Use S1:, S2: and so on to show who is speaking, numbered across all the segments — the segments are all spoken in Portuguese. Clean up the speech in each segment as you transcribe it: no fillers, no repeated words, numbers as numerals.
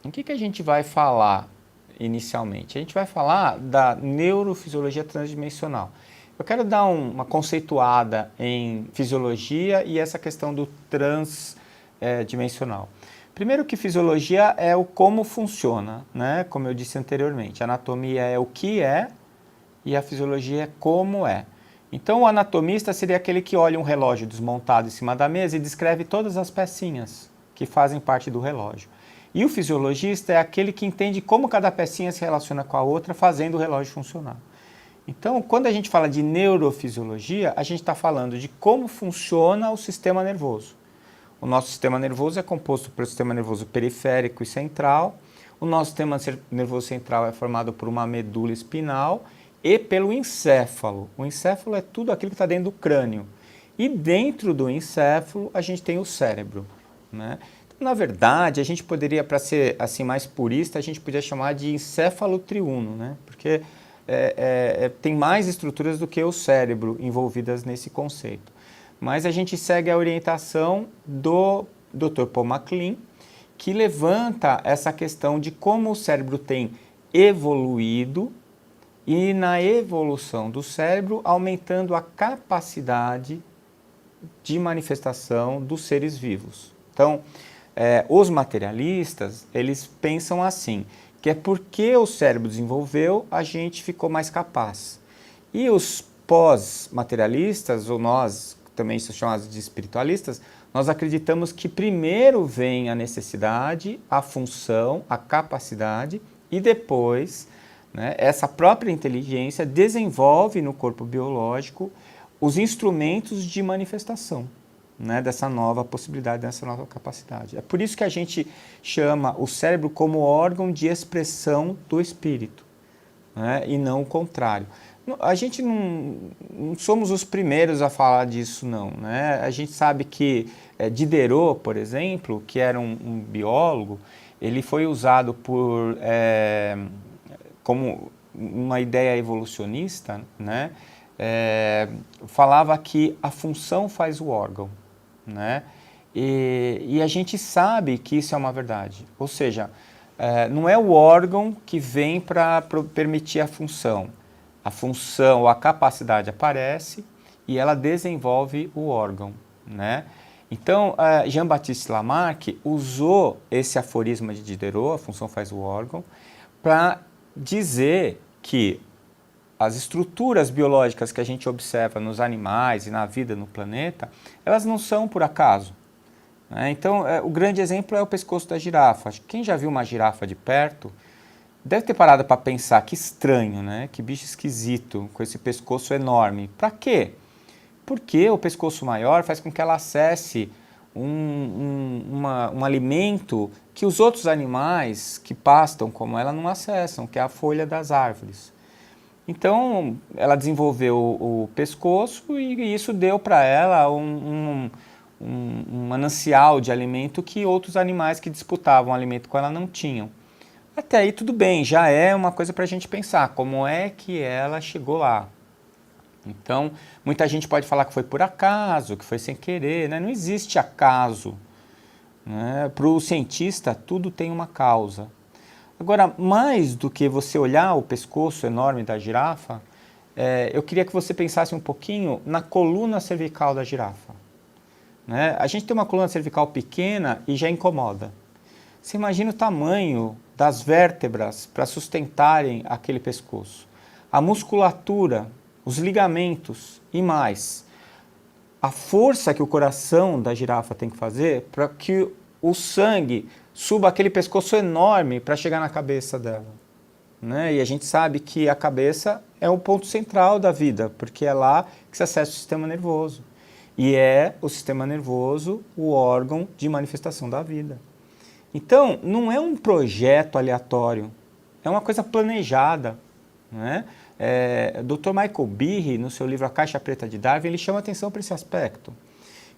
S1: O que a gente vai falar inicialmente? A gente vai falar da neurofisiologia transdimensional. Eu quero dar uma conceituada em fisiologia e essa questão do transdimensional. Primeiro que fisiologia é o como funciona, né? Como eu disse anteriormente, a anatomia é o que é e a fisiologia é como é. Então o anatomista seria aquele que olha um relógio desmontado em cima da mesa e descreve todas as pecinhas que fazem parte do relógio. E o fisiologista é aquele que entende como cada pecinha se relaciona com a outra, fazendo o relógio funcionar. Então, quando a gente fala de neurofisiologia, a gente está falando de como funciona o sistema nervoso. O nosso sistema nervoso é composto pelo sistema nervoso periférico e central. O nosso sistema nervoso central é formado por uma medula espinal e pelo encéfalo. O encéfalo é tudo aquilo que está dentro do crânio. E dentro do encéfalo, a gente tem o cérebro, né? Na verdade, a gente poderia, para ser assim mais purista, a gente podia chamar de encéfalo triuno, né? Porque tem mais estruturas do que o cérebro envolvidas nesse conceito. Mas a gente segue a orientação do Dr. Paul MacLean, que levanta essa questão de como o cérebro tem evoluído e na evolução do cérebro aumentando a capacidade de manifestação dos seres vivos. Então, os materialistas, eles pensam assim, que é porque o cérebro desenvolveu, a gente ficou mais capaz. E os pós-materialistas, ou nós, também são chamados de espiritualistas, nós acreditamos que primeiro vem a necessidade, a função, a capacidade, e depois, né, essa própria inteligência desenvolve no corpo biológico os instrumentos de manifestação, né, dessa nova possibilidade, dessa nova capacidade. É por isso que a gente chama o cérebro como órgão de expressão do espírito, né, e não o contrário. A gente não somos os primeiros a falar disso, não, né? A gente sabe que Diderot, por exemplo, que era um biólogo, ele foi usado como uma ideia evolucionista, né? Falava que a função faz o órgão, né? E a gente sabe que isso é uma verdade. Ou seja, não é o órgão que vem para permitir a função. A função, a capacidade aparece e ela desenvolve o órgão, né? Então, Jean-Baptiste Lamarck usou esse aforisma de Diderot, a função faz o órgão, para dizer que as estruturas biológicas que a gente observa nos animais e na vida no planeta, elas não são por acaso, né? Então, o grande exemplo é o pescoço da girafa. Quem já viu uma girafa de perto deve ter parado para pensar, que estranho, né? Que bicho esquisito, com esse pescoço enorme. Para quê? Porque o pescoço maior faz com que ela acesse um alimento que os outros animais que pastam como ela não acessam, que é a folha das árvores. Então, ela desenvolveu o pescoço e isso deu para ela um manancial de alimento que outros animais que disputavam alimento com ela não tinham. Até aí tudo bem, já é uma coisa para a gente pensar, como é que ela chegou lá. Então, muita gente pode falar que foi por acaso, que foi sem querer, né? Não existe acaso, né? Para o cientista, tudo tem uma causa. Agora, mais do que você olhar o pescoço enorme da girafa, eu queria que você pensasse um pouquinho na coluna cervical da girafa, né? A gente tem uma coluna cervical pequena e já incomoda. Você imagina o tamanho das vértebras para sustentarem aquele pescoço. A musculatura, os ligamentos e mais. A força que o coração da girafa tem que fazer para que o sangue suba aquele pescoço enorme para chegar na cabeça dela, né? E a gente sabe que a cabeça é o ponto central da vida, porque é lá que se acessa o sistema nervoso. E é o sistema nervoso o órgão de manifestação da vida. Então, não é um projeto aleatório, é uma coisa planejada, né? Dr. Michael Behe, no seu livro A Caixa Preta de Darwin, ele chama atenção para esse aspecto,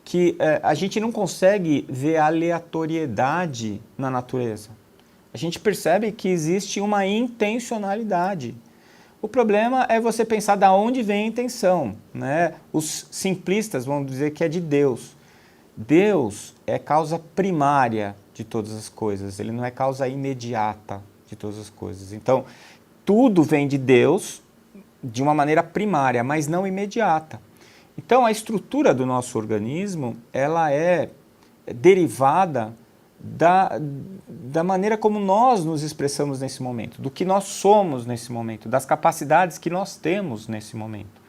S1: que a gente não consegue ver aleatoriedade na natureza. A gente percebe que existe uma intencionalidade. O problema é você pensar de onde vem a intenção, né? Os simplistas vão dizer que é de Deus. Deus é causa primária de todas as coisas, ele não é causa imediata de todas as coisas. Então, tudo vem de Deus de uma maneira primária, mas não imediata. Então, a estrutura do nosso organismo, ela é derivada da maneira como nós nos expressamos nesse momento, do que nós somos nesse momento, das capacidades que nós temos nesse momento.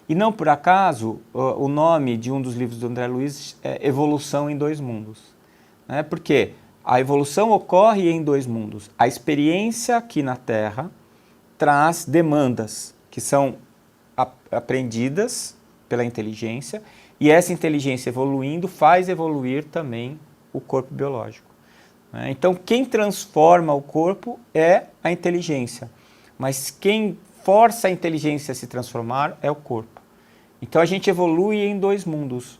S1: E não por acaso, o nome de um dos livros do André Luiz é Evolução em Dois Mundos. Né? Porque a evolução ocorre em dois mundos. A experiência aqui na Terra traz demandas que são aprendidas pela inteligência, e essa inteligência evoluindo faz evoluir também o corpo biológico. Né? Então, quem transforma o corpo é a inteligência, mas quem força a inteligência a se transformar é o corpo. Então, a gente evolui em dois mundos.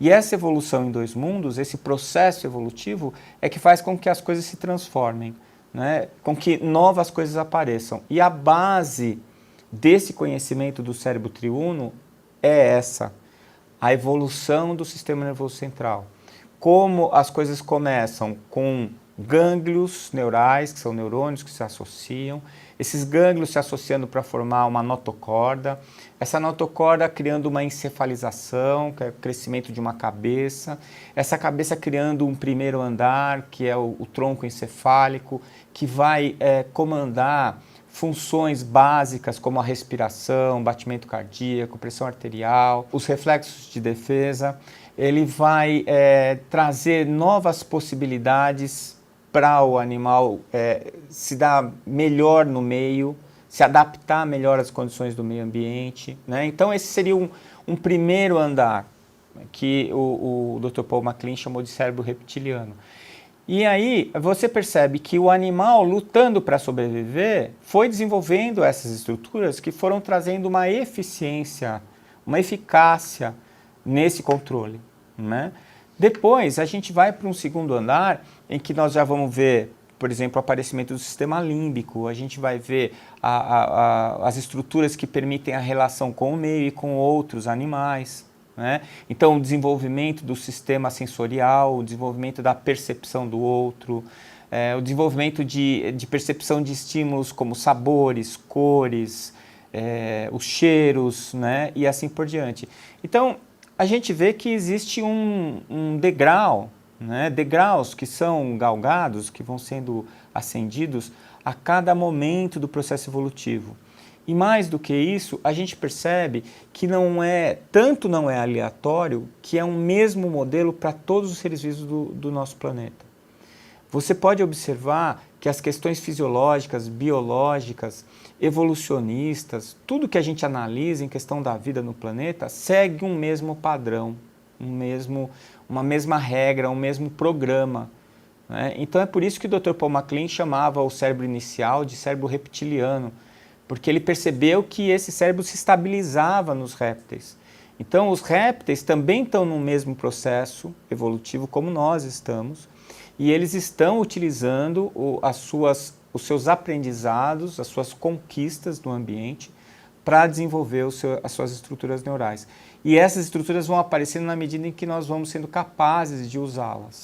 S1: E essa evolução em dois mundos, esse processo evolutivo, é que faz com que as coisas se transformem, né? Com que novas coisas apareçam. E a base desse conhecimento do cérebro triuno é essa, a evolução do sistema nervoso central. Como as coisas começam com gânglios neurais, que são neurônios que se associam, esses gânglios se associando para formar uma notocorda, essa notocorda criando uma encefalização, que é o crescimento de uma cabeça, essa cabeça criando um primeiro andar, que é o tronco encefálico, que vai comandar funções básicas como a respiração, batimento cardíaco, pressão arterial, os reflexos de defesa. Ele vai trazer novas possibilidades para o animal se dar melhor no meio, se adaptar melhor às condições do meio ambiente. Né? Então, esse seria um primeiro andar, que o Dr. Paul MacLean chamou de cérebro reptiliano. E aí você percebe que o animal, lutando para sobreviver, foi desenvolvendo essas estruturas que foram trazendo uma eficiência, uma eficácia nesse controle. Né? Depois a gente vai para um segundo andar em que nós já vamos ver, por exemplo, o aparecimento do sistema límbico, a gente vai ver as estruturas que permitem a relação com o meio e com outros animais. Né? Então, o desenvolvimento do sistema sensorial, o desenvolvimento da percepção do outro, o desenvolvimento de percepção de estímulos como sabores, cores, os cheiros, né? E assim por diante. Então, a gente vê que existe um degrau, né? Degraus que são galgados, que vão sendo ascendidos a cada momento do processo evolutivo. E mais do que isso, a gente percebe que não é aleatório, que é um mesmo modelo para todos os seres vivos do nosso planeta. Você pode observar que as questões fisiológicas, biológicas, evolucionistas, tudo que a gente analisa em questão da vida no planeta, segue um mesmo padrão, uma mesma regra, um mesmo programa. Né? Então é por isso que o Dr. Paul MacLean chamava o cérebro inicial de cérebro reptiliano, porque ele percebeu que esse cérebro se estabilizava nos répteis. Então, os répteis também estão no mesmo processo evolutivo como nós estamos, e eles estão utilizando os seus aprendizados, as suas conquistas no ambiente para desenvolver as suas estruturas neurais. E essas estruturas vão aparecendo na medida em que nós vamos sendo capazes de usá-las.